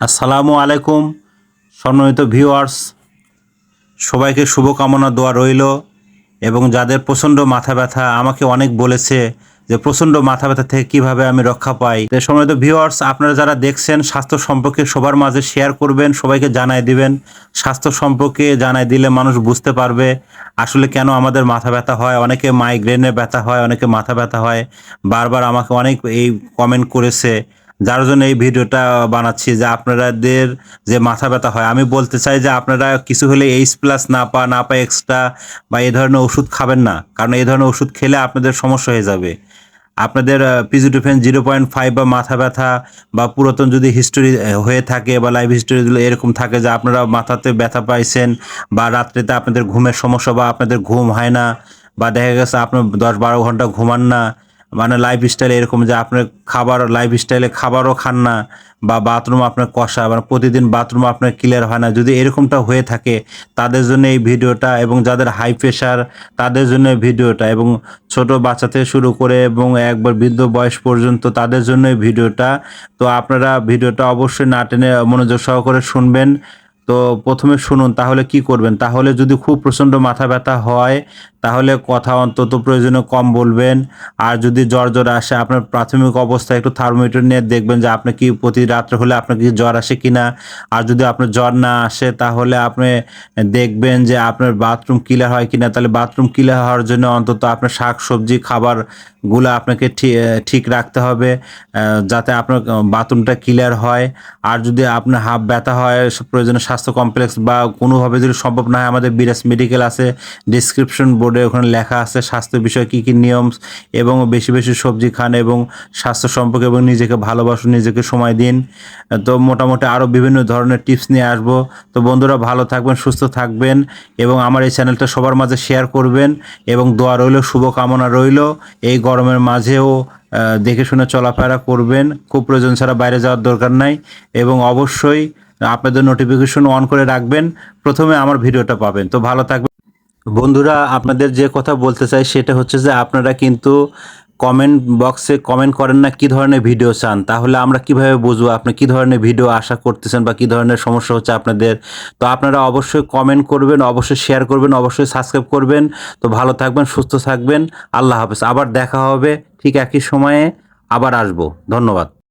আসসালামু আলাইকুম সম্মানিত ভিউয়ার্স, সবাইকে শুভকামনা দোয়া রইল। এবং যাদের প্রচণ্ড মাথা ব্যথা আমাকে অনেক বলেছে যে প্রচণ্ড মাথা ব্যথা থেকে কিভাবে আমি রক্ষা পাই। তো সম্মানিত ভিউয়ার্স, আপনারা যারা দেখছেন স্বাস্থ্য সম্পর্কে সবার মাঝে শেয়ার করবেন, সবাইকে জানাই দিবেন। স্বাস্থ্য সম্পর্কে জানাই দিলে মানুষ বুঝতে পারবে আসলে কেন আমাদের মাথা ব্যথা হয়। অনেকে মাইগ্রেনে ব্যথা হয়, অনেকে মাথা ব্যথা হয়। বারবার আমাকে অনেক এই কমেন্ট করেছে, যার জন্য এই ভিডিওটা বানাচ্ছি যে আপনাদের যে মাথা ব্যথা হয়, আমি বলতে চাই যে আপনারা কিছু হলে H+ না পা এক্সট্রা বা এই ধরনের ওষুধ খাবেন না, কারণ এই ধরনের ওষুধ খেলে আপনাদের সমস্যা হয়ে যাবে। আপনাদের পিজিডোফেন 0.5 বা মাথা ব্যথা বা পুরাতন যদি হিস্টোরি হয়ে থাকে বা লাইফ হিস্টোরি এরকম থাকে যে আপনারা মাথাতে ব্যথা পাইছেন বা রাত্রিতে আপনাদের ঘুমের সমস্যা বা আপনাদের ঘুম হয় না বা দেখা গেছে আপনার 10-12 ঘন্টা ঘুমান না, মানে লাইফস্টাইল এরকম যে আপনার লাইফস্টাইলে খাবারও খান না বা বাথরুম আপনার কষা, মানে প্রতিদিন বাথরুম আপনার ক্লিয়ার হয় না, যদি এরকমটা হয়ে থাকে তাদের জন্য এই ভিডিওটা। এবং যাদের হাই প্রেশার তাদের জন্য এই ভিডিওটা, এবং ছোট বাচ্চা থেকে শুরু করে এবং একবার বৃদ্ধ বয়স পর্যন্ত তাদের জন্য এই ভিডিওটা। তো আপনারা ভিডিওটা অবশ্যই না টেনে মনোযোগ সহকারে শুনবেন। তো প্রথমে শুনুন, তাহলে কি করবেন। তাহলে যদি খুব প্রচণ্ড মাথা ব্যথা হয় তাহলে কথা অন্তত প্রয়োজনে কম বলবেন। আর যদি জ্বর আসে, আপনার প্রাথমিক অবস্থায় একটু থার্মোমিটার নিয়ে দেখবেন যে আপনার কি প্রতি রাত্রে হলে আপনার কি জ্বর আসে কিনা। আর যদি আপনার জ্বর না আসে তাহলে আপনি দেখবেন যে আপনার বাথরুম ক্লিয়ার হয় কিনা। তাহলে বাথরুম ক্লিয়ার হওয়ার জন্য অন্তত আপনার শাক সবজি খাবারগুলো আপনাকে ঠিক রাখতে হবে, যাতে আপনার বাথরুমটা ক্লিয়ার হয়। আর যদি আপনার হাফ ব্যথা হয়, প্রয়োজনে স্বাস্থ্য কমপ্লেক্স বা কোনোভাবে যদি সম্ভব না হয়, আমাদের বিরাজ মেডিকেল আছে, ডিসক্রিপশন বোর্ডে ওখানে লেখা আছে স্বাস্থ্য বিষয়ে কী কী নিয়ম। এবং বেশি বেশি সবজি খান এবং স্বাস্থ্য সম্পর্কে এবং নিজেকে ভালোবাসুন, নিজেকে সময় দিন। তো মোটামুটি আরও বিভিন্ন ধরনের টিপস নিয়ে আসবো। তো বন্ধুরা, ভালো থাকবেন, সুস্থ থাকবেন এবং আমার এই চ্যানেলটা সবার মাঝে শেয়ার করবেন। এবং দোয়া রইল, শুভকামনা রইল। এই গরমের মাঝেও দেখে শুনে চলাফেরা করবেন, খুব প্রয়োজন ছাড়া বাইরে যাওয়ার দরকার নাই। এবং অবশ্যই আপনাদের নোটিফিকেশন অন করে রাখবেন, প্রথমে আমার ভিডিওটা পাবেন। তো ভালো থাকবেন বন্ধুরা। আপনাদের যে কথা বলতে চাই সেটা হচ্ছে যে আপনারা কিন্তু কমেন্ট বক্সে কমেন্ট করেন না কী ধরনের ভিডিও চান, তাহলে আমরা কিভাবে বুঝবো আপনি কী ধরনের ভিডিও আশা করতেছেন বা কী ধরনের সমস্যা হচ্ছে আপনাদের। তো আপনারা অবশ্যই কমেন্ট করবেন, অবশ্যই শেয়ার করবেন, অবশ্যই সাবস্ক্রাইব করবেন। তো ভালো থাকবেন, সুস্থ থাকবেন। আল্লাহ হাফেজ। আবার দেখা হবে ঠিক একই সময়ে, আবার আসবো। ধন্যবাদ।